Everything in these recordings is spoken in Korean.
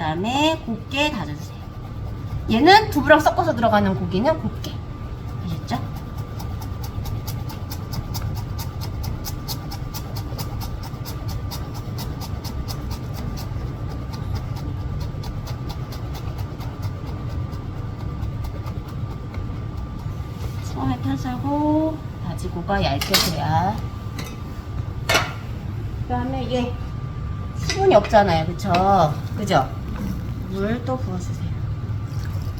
다음에 곱게 다져주세요. 얘는 두부랑 섞어서 들어가는 고기는 곱게. 아셨죠? 처음에 펴주고 다지고가 얇게 돼야. 그 다음에 얘 수분이 없잖아요. 그죠? 물 또 부어주세요.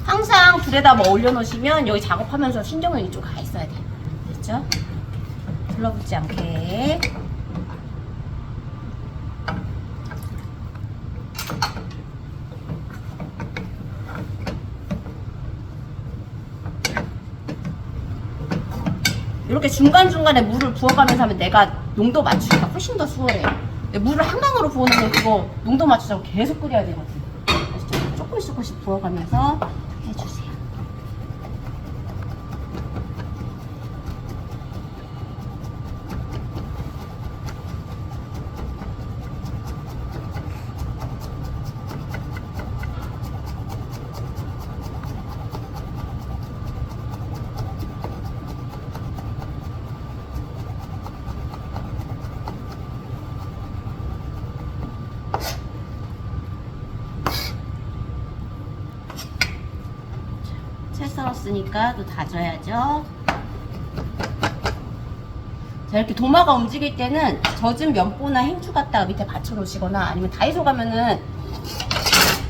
항상 불에다 뭐 올려놓으시면 여기 작업하면서 신경은 이쪽 가 있어야 돼요. 됐죠? 둘러붙지 않게. 이렇게 중간중간에 물을 부어가면서 하면 내가 농도 맞추기가 훨씬 더 수월해요. 물을 한 방으로 부어놓으면 그거 농도 맞추자고 계속 끓여야 되거든요. 그래서 조금씩 부어가면서 해주세요. 채 썰었으니까 또 다져야죠. 자, 이렇게 도마가 움직일 때는 젖은 면보나 행주 갖다가 밑에 받쳐 놓으시거나 아니면 다이소 가면은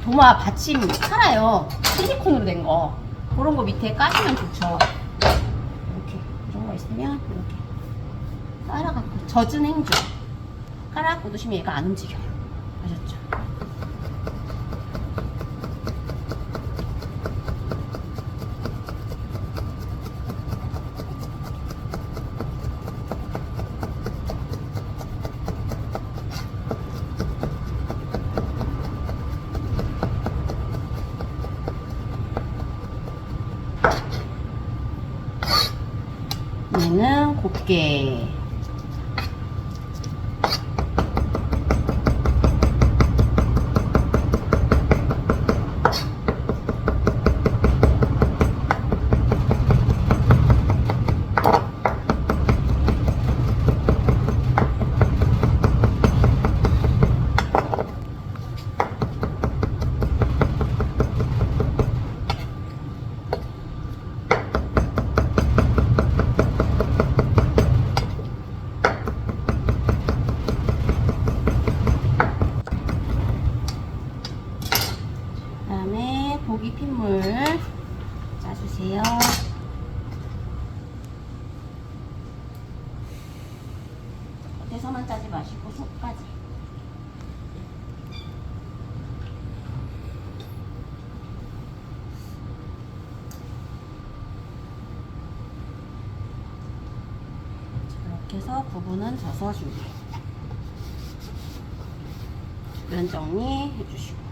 도마 받침 팔아요. 실리콘으로 된 거. 그런 거 밑에 까시면 좋죠. 이렇게 이런 거 있으면 이렇게 깔아갖고 젖은 행주 깔아갖고 두시면 얘가 안 움직여요. 아셨죠? 얘는 곱게. 고기 핏물 짜주세요. 겉에서만 짜지 마시고 속까지. 이렇게 해서 부분은 져서줍니다. 주변 정리해 주시고.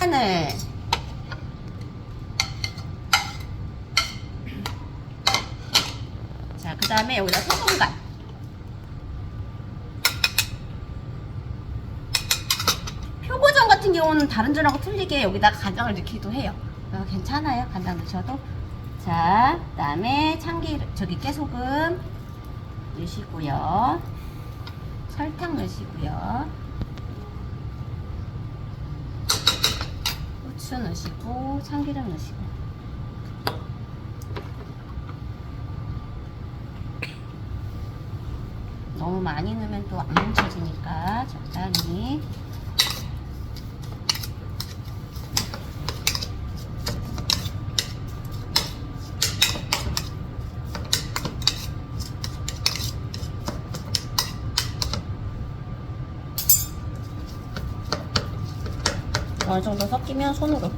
마늘, 자, 그 다음에 여기다 소금간, 표고전 같은 경우는 다른 전하고 틀리게 여기다 간장을 넣기도 해요. 괜찮아요, 간장 넣으셔도. 자, 그 다음에 참기름, 깨소금 넣으시고요, 설탕 넣으시고요, 후추 넣으시고 참기름 넣으시고. 너무 많이 넣으면 또 안 뭉쳐지니까 적당히. 어느 정도 섞이면 손으로.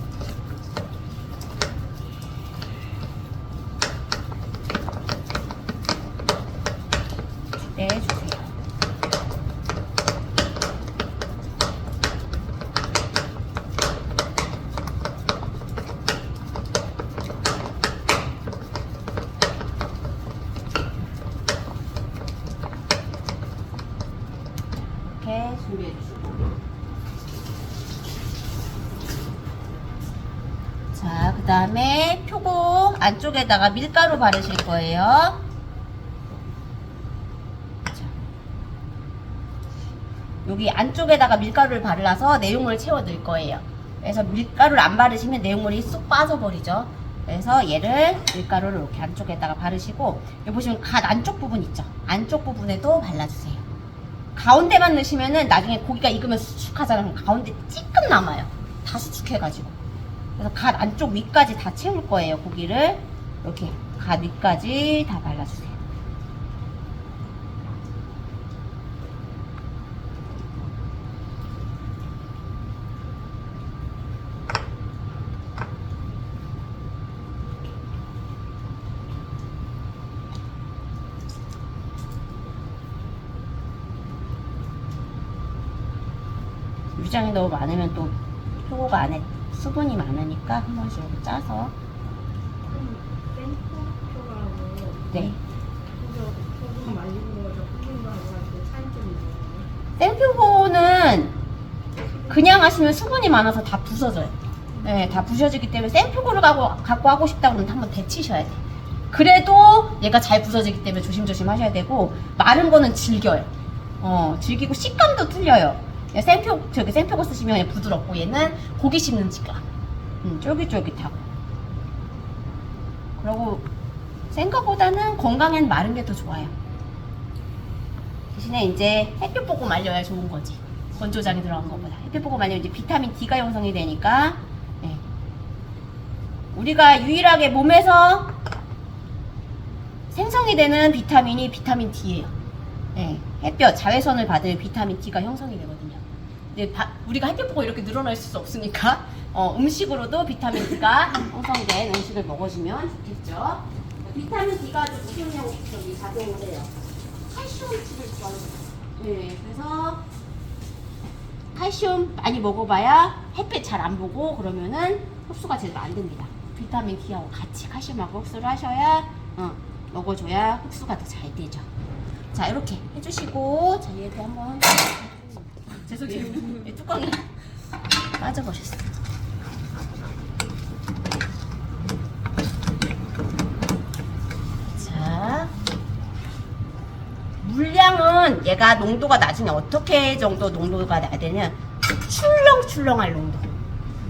내주세요. 이렇게 준비해 주시고. 자, 그 다음에 표고 안쪽에다가 밀가루 바르실 거예요. 자, 여기 안쪽에다가 밀가루를 발라서 내용물을 채워 넣을 거예요. 그래서 밀가루를 안 바르시면 내용물이 쏙 빠져버리죠. 그래서 얘를 밀가루를 이렇게 안쪽에다가 바르시고, 여기 보시면 갓 안쪽 부분 있죠? 안쪽 부분에도 발라주세요. 가운데만 넣으시면은 나중에 고기가 익으면 수축하잖아요. 그럼 가운데 찌끔 남아요. 다 수축해가지고. 그래서 갓 안쪽 위까지 다 채울 거예요. 고기를 이렇게 갓 위까지 다 발라주세요. 유장이 너무 많으면 또 표고가 안에 수분이 많으니까 한 번씩 이렇게 짜서. 생표라고 네. 표고 말리는 거죠. 푸는 거하고 차이점이 있어요. 생표고는 그냥 하시면 수분이 많아서 다 부서져요. 네, 다 부서지기 때문에 생표고를 갖고 하고 싶다 그러면 한번 데치셔야 돼. 그래도 얘가 잘 부서지기 때문에 조심조심 하셔야 되고, 마른 거는 질겨요. 질기고 식감도 틀려요. 생표고 쓰시면 그냥 부드럽고, 얘는 고기 씹는 질감. 쫄깃쫄깃하고. 그리고 생각보다는 건강엔 마른 게 더 좋아요. 대신에 이제 햇빛 보고 말려야 좋은 거지. 건조장에 들어간 것보다. 햇빛 보고 말리면 이제 비타민 D가 형성이 되니까. 네. 우리가 유일하게 몸에서 생성이 되는 비타민이 비타민 D예요. 네. 햇볕, 자외선을 받으면 비타민 D가 형성이 되거든요. 근데 우리가 햇빛 보고 이렇게 늘어날 수 없으니까 음식으로도 비타민 D가 형성된 음식을 먹어주면 좋겠죠. 비타민 D가 무슨 저기 작용을 해요? 칼슘을 좋아해요. 네, 그래서 칼슘 많이 먹어봐야 햇빛 잘 안 보고 그러면은 흡수가 제대로 안 됩니다. 비타민 D하고 같이 칼슘하고 흡수를 하셔야 먹어줘야 흡수가 더 잘 되죠. 자, 이렇게 해주시고, 자, 얘도 한번. 죄송해요. 뚜껑이 빠져버렸어요. 자, 물량은 얘가 농도가 나중에 어떻게 정도 농도가 나야 되냐, 출렁출렁할 농도.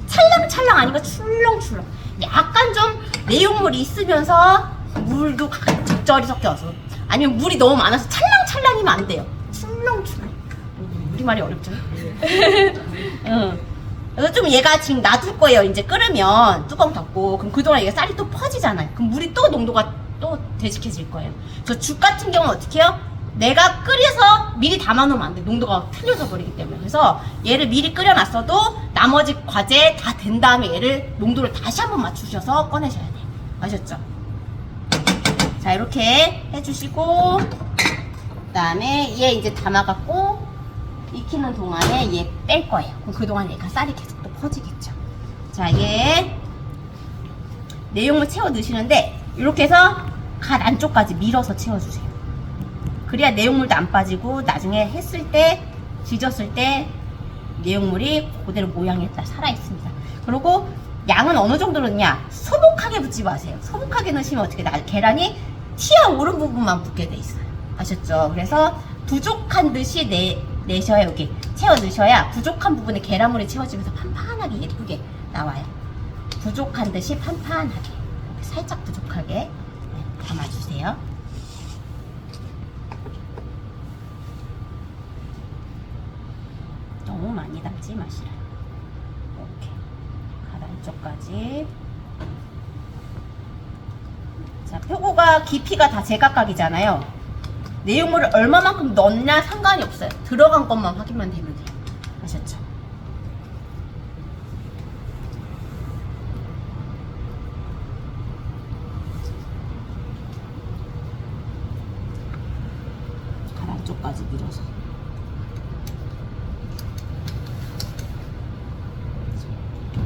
찰랑찰랑 아니고 출렁출렁. 약간 좀 내용물이 있으면서 물도 적절히 섞여서, 아니면 물이 너무 많아서 찰랑찰랑이면 안 돼요. 출렁출렁. 우리말이 어렵죠? 그래서 좀 얘가 지금 놔둘 거예요. 이제 끓으면 뚜껑 닫고. 그럼 그동안 얘가 쌀이 또 퍼지잖아요. 그럼 물이 또 농도가 또 되직해질 거예요. 저 죽 같은 경우는 어떻게 해요? 내가 끓여서 미리 담아놓으면 안 돼. 농도가 틀려져 버리기 때문에. 그래서 얘를 미리 끓여놨어도 나머지 과제 다 된 다음에 얘를 농도를 다시 한번 맞추셔서 꺼내셔야 돼요. 아셨죠? 자, 이렇게 해주시고, 그 다음에 얘 이제 담아갖고 익히는 동안에 얘 뺄 거예요. 그럼 그동안 얘가 쌀이 계속 또 퍼지겠죠. 자, 얘 내용물 채워 넣으시는데 이렇게 해서 갓 안쪽까지 밀어서 채워주세요. 그래야 내용물도 안 빠지고 나중에 했을 때, 지졌을 때 내용물이 그대로 모양이 딱 살아있습니다. 그리고 양은 어느 정도 넣냐? 소복하게 붓지 마세요. 소복하게 넣으시면 어떻게 계란이 튀어오른 부분만 붓게 돼 있어요. 아셨죠? 그래서 부족한 듯이 내셔야, 여기 채워 넣으셔야 부족한 부분에 계란물이 채워지면서 판판하게 예쁘게 나와요. 부족한 듯이 판판하게, 이렇게 살짝 부족하게 담아주세요. 너무 많이 담지 마시라. 이렇게 갓 안쪽까지. 자, 표고가 깊이가 다 제각각이잖아요. 내용물을 얼마만큼 넣냐 상관이 없어요. 들어간 것만 확인만 되면 돼요. 아셨죠? 갓 안쪽까지 밀어서.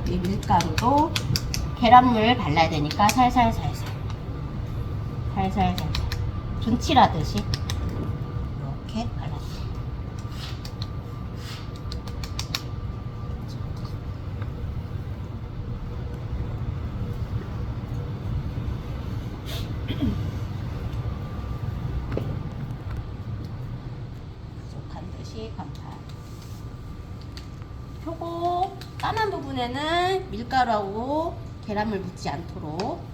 이 밀가루도 계란물 발라야 되니까 살살살살 분칠하듯이 이렇게 발라주세요. 까만 부분에는 밀가루하고 계란물 묻지 않도록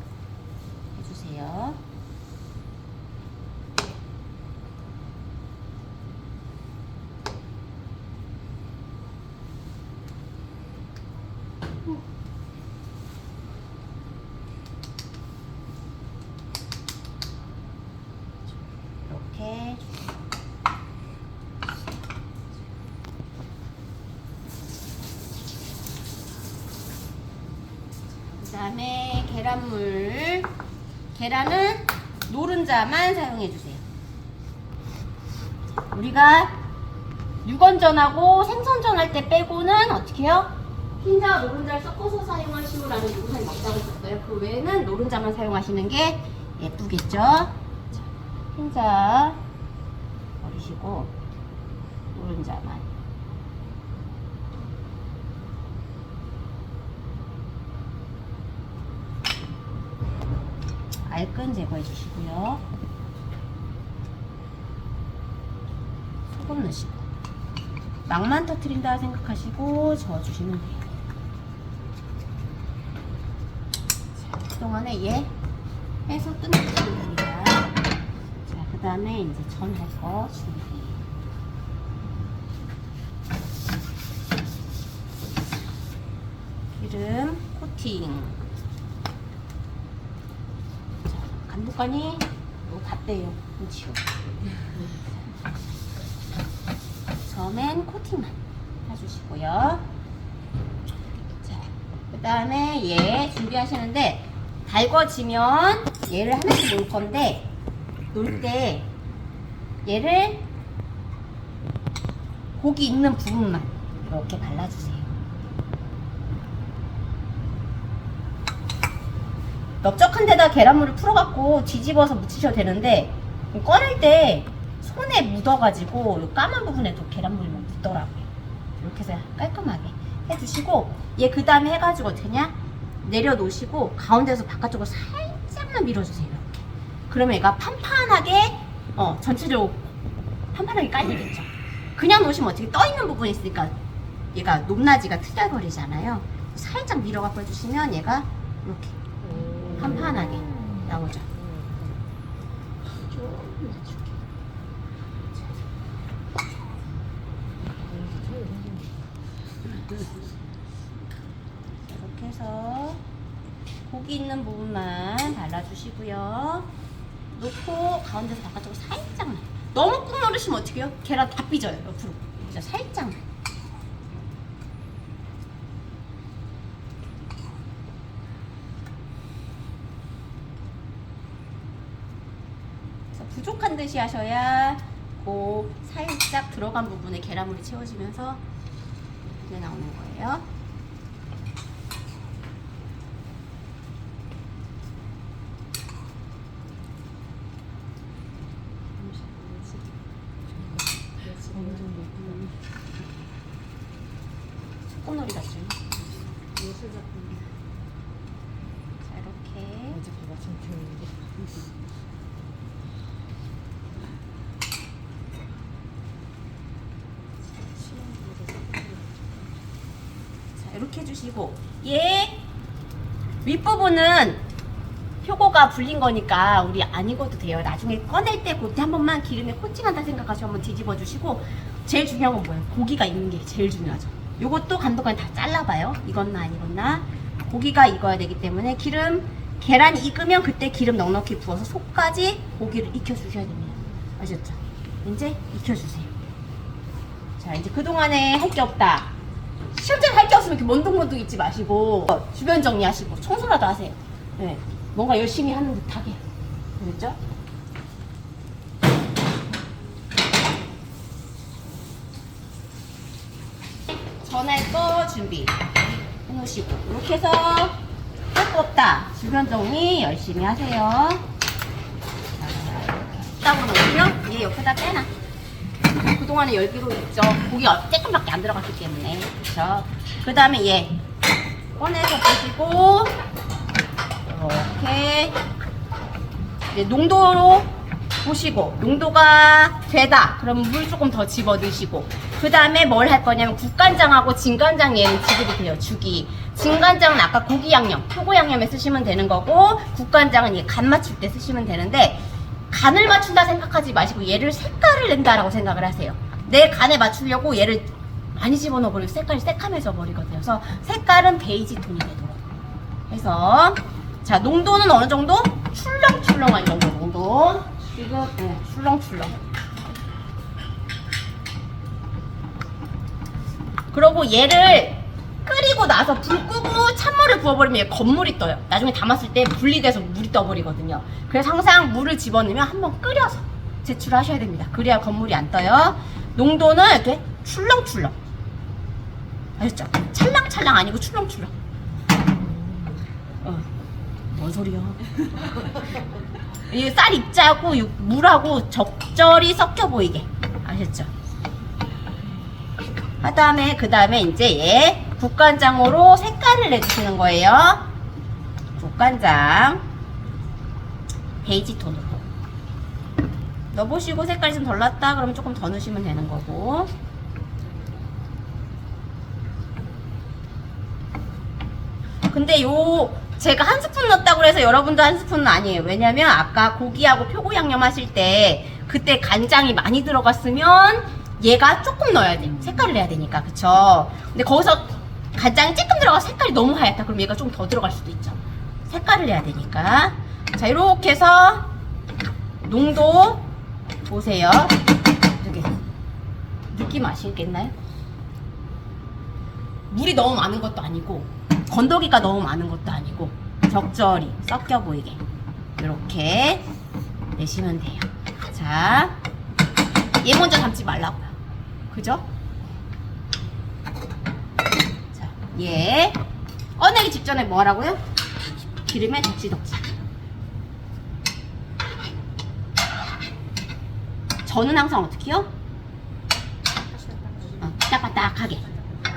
해주세요. 이렇게 그 다음에 계란은 노른자만 사용해주세요. 우리가 육언전하고 생선전 할 때 빼고는 어떻게 해요? 흰자와 노른자를 섞어서 사용하시오라는 요구사항이 없다고 했었어요. 그 외에는 노른자만 사용하시는 게 예쁘겠죠? 자, 흰자 버리시고 노른자만. 알끈 제거해 주시고요. 소금 넣으시고 막만 터트린다 생각하시고 저어주시면 돼요. 자, 그동안에 얘 해서 끝내주시면 됩니다. 자, 그 다음에 이제 전 할 거 준비. 기름 코팅. 자, 간복간이 뭐 같대요. 치우. 처음엔 코팅만 해주시고요. 자, 그 다음에 얘 준비하시는데 달궈지면 얘를 하나씩 놓을 건데 놓을 때 얘를 고기 있는 부분만 이렇게 발라주세요. 넓적한 데다 계란물을 풀어갖고 뒤집어서 묻히셔도 되는데 꺼낼 때 손에 묻어가지고 까만 부분에도 계란물이 막 묻더라고요. 이렇게 해서 깔끔하게 해주시고 얘 그 다음에 해가지고 어떻게 하냐? 내려놓으시고 가운데서 바깥쪽으로 살짝만 밀어주세요. 이렇게. 그러면 얘가 판판하게 전체적으로 판판하게 깔리겠죠. 그냥 놓으시면 어떻게 떠있는 부분이 있으니까 얘가 높낮이가 틀려버리잖아요. 살짝 밀어갖고 해주시면 얘가 이렇게 판판하게 나오죠. 이렇게 해서 고기 있는 부분만 발라주시고요. 놓고 가운데서 바깥쪽으로 살짝만. 너무 꾹 누르시면 어떻게 해요? 계란 다 삐져요. 옆으로. 진짜 살짝만. 그래서 부족한 듯이 하셔야 그 살짝 들어간 부분에 계란물이 채워지면서 이렇게 나오는 거예요. 소꿉놀이 같죠? 예술 작품. 자, 이렇게. 자, 이렇게 해주시고 얘 윗부분은 표고가 불린 거니까 우리 안 익어도 돼요. 나중에 꺼낼 때 그때 한 번만 기름에 코팅한다 생각하시고 한번 뒤집어 주시고 제일 중요한 건 뭐예요? 고기가 익는 게 제일 중요하죠. 요것도 감독관이 다 잘라봐요. 익었나 안 익었나. 고기가 익어야 되기 때문에 계란이 익으면 그때 기름 넉넉히 부어서 속까지 고기를 익혀주셔야 됩니다. 아셨죠? 이제 익혀주세요. 자, 이제 그동안에 할 게 없다. 실제로 할 게 없으면 이렇게 먼둥먼둥 있지 마시고 주변 정리하시고 청소라도 하세요. 네, 뭔가 열심히 하는 듯하게. 그랬죠? 전할 거 준비 해놓으시고 이렇게 해서 할 거 없다. 주변 정리 열심히 하세요. 자, 이렇게 딱 놓으면 얘 옆에다 빼놔. 그동안에 열기로 있죠. 고기가 조금밖에 안 들어갔기 때문에. 그쵸? 그 다음에 얘 꺼내서 보시고 이렇게 이제 농도로 보시고 농도가 되다 그러면 물 조금 더 집어 넣으시고 그 다음에 뭘 할 거냐면 국간장하고 진간장 얘는 지급이 돼요. 죽이 진간장은 아까 고기 양념 표고 양념에 쓰시면 되는 거고 국간장은 얘 간 맞출 때 쓰시면 되는데 간을 맞춘다 생각하지 마시고 얘를 색깔을 낸다라고 생각을 하세요. 내 간에 맞추려고 얘를 많이 집어넣어 버리고 색깔이 새카매져 버리거든요. 그래서 색깔은 베이지 톤이 되도록 해서 자 농도는 어느 정도? 출렁출렁한 정도 농도 지금 출렁출렁. 그리고 얘를 끓이고 나서 불 끄고 찬물을 부어버리면 얘 건물이 떠요. 나중에 담았을 때 분리돼서 물이 떠버리거든요. 그래서 항상 물을 집어넣으면 한번 끓여서 제출하셔야 됩니다. 그래야 건물이 안 떠요. 농도는 이렇게 출렁출렁. 아셨죠? 찰랑찰랑 아니고 출렁출렁. 뭔 소리야? 이 쌀 입자하고 물하고 적절히 섞여 보이게 아셨죠? 하다음에 그 다음에 이제 얘 국간장으로 색깔을 내주시는 거예요. 국간장 베이지 톤으로 넣어보시고 색깔이 좀 덜 났다 그러면 조금 더 넣으시면 되는 거고. 근데 제가 한 스푼 넣었다고 해서 여러분도 한 스푼은 아니에요. 왜냐면 아까 고기하고 표고 양념 하실 때 그때 간장이 많이 들어갔으면 얘가 조금 넣어야 돼요. 색깔을 내야 되니까. 그쵸? 근데 거기서 간장이 조금 들어가서 색깔이 너무 하얗다. 그럼 얘가 좀 더 들어갈 수도 있죠. 색깔을 내야 되니까. 자, 이렇게 해서 농도 보세요. 이렇게 느낌 아시겠나요? 물이 너무 많은 것도 아니고 건더기가 너무 많은 것도 아니고 적절히 섞여 보이게 이렇게 내시면 돼요. 자, 얘 먼저 담지 말라고요. 그죠? 자, 얘 꺼내기 직전에 뭐 하라고요? 기름에 덕지덕지. 저는 항상 어떻게 해요? 바닥바닥하게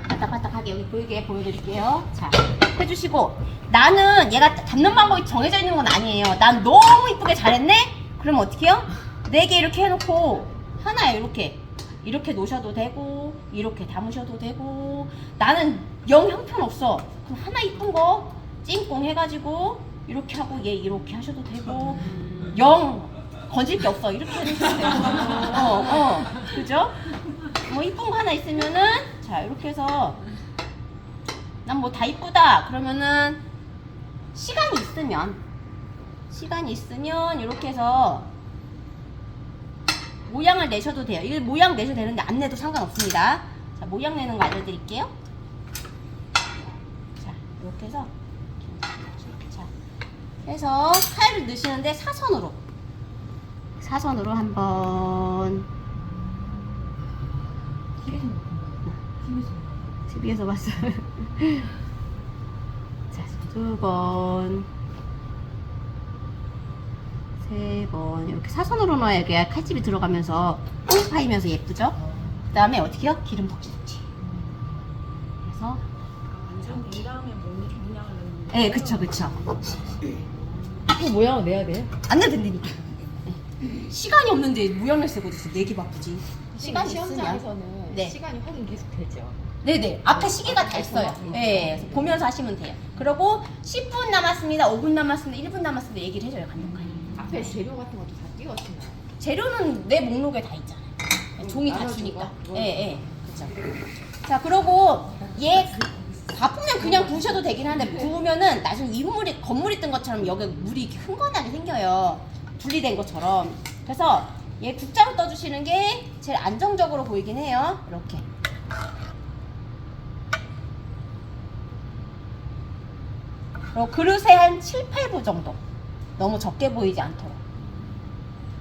바닥바닥하게 여기 보이게 보여드릴게요. 자, 해주시고 나는 얘가 잡는 방법이 정해져 있는 건 아니에요. 난 너무 이쁘게 잘했네? 그러면 어떻게 해요? 4개 이렇게 해놓고 하나에 이렇게 놓으셔도 되고 이렇게 담으셔도 되고 나는 영 형편없어. 그럼 하나 이쁜 거 찜꽁 해가지고 이렇게 하고 얘 이렇게 하셔도 되고 영 건질 게 없어. 이렇게 해주셔도 되고 그죠? 뭐 이쁜 거 하나 있으면은 자 이렇게 해서 난 뭐 다 이쁘다 그러면은 시간이 있으면 이렇게 해서 모양을 내셔도 돼요. 이거 모양 내셔도 되는데 안 내도 상관없습니다. 자, 모양 내는 거 알려드릴게요. 자, 이렇게 해서 자, 해서 칼을 넣으시는데 사선으로 한번 TV에서 봤어요. 자, 2번 3번 이렇게 사선으로 넣어야 이게 칼집이 들어가면서 뽕 파이면서 예쁘죠? 그 다음에 어떻게 해요? 기름 덕지덕지. 그래서 완전 된 다음에 문양을 넣는 네, 그쵸. 그 모양을 내야 돼? 안 내도 된다니까. 네. 시간이 없는데 모양을 쓰고 있어. 내기 바쁘지. 시간이 있으면. 시험장에서는 네. 시간이 확인 계속 되죠. 네네. 앞에 시계가 다 있어요. 네. 그래서 보면서 하시면 돼요. 그리고 10분 남았습니다. 5분 남았습니다. 1분 남았습니다. 얘기를 해줘요. 감독관이. 앞에 재료 같은 것도 다 띄웠습니다. 재료는 내 목록에 다 있잖아요. 종이 다 나눠주고, 주니까. 그거. 예. 그쵸. 자, 그러고 얘 바쁘면 그냥 부으셔도 되긴 한데 부으면은 나중에 윗물이 건물이 뜬 것처럼 여기 물이 이렇게 흥건하게 생겨요. 분리된 것처럼. 그래서 얘 국자로 떠주시는 게 제일 안정적으로 보이긴 해요. 이렇게. 그리고 그릇에 한 7, 8부 정도. 너무 적게 보이지 않도록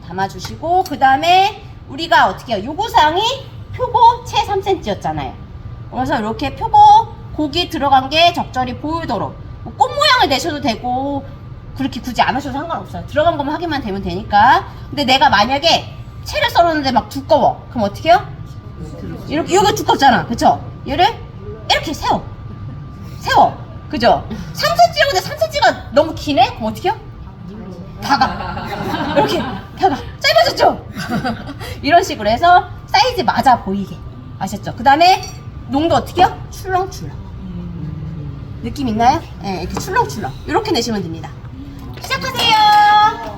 담아주시고 그 다음에 우리가 어떻게 해요? 요구사항이 표고 채 3cm였잖아요. 그래서 이렇게 표고 고기 들어간 게 적절히 보이도록 뭐 꽃 모양을 내셔도 되고 그렇게 굳이 안 하셔도 상관없어요. 들어간 것만 확인만 되면 되니까. 근데 내가 만약에 채를 썰었는데 막 두꺼워. 그럼 어떻게 해요? 이렇게 여기 두껍잖아. 그쵸? 얘를 이렇게 세워. 그죠? 3cm라고 근데 3cm가 너무 기네? 그럼 어떻게 해요? 다가. 이렇게 다가. 짧아서 아셨죠? 이런 식으로 해서 사이즈 맞아 보이게. 아셨죠? 그 다음에 농도 어떻게요? 출렁출렁. 느낌 있나요? 네, 이렇게 출렁출렁. 이렇게 내시면 됩니다. 시작하세요.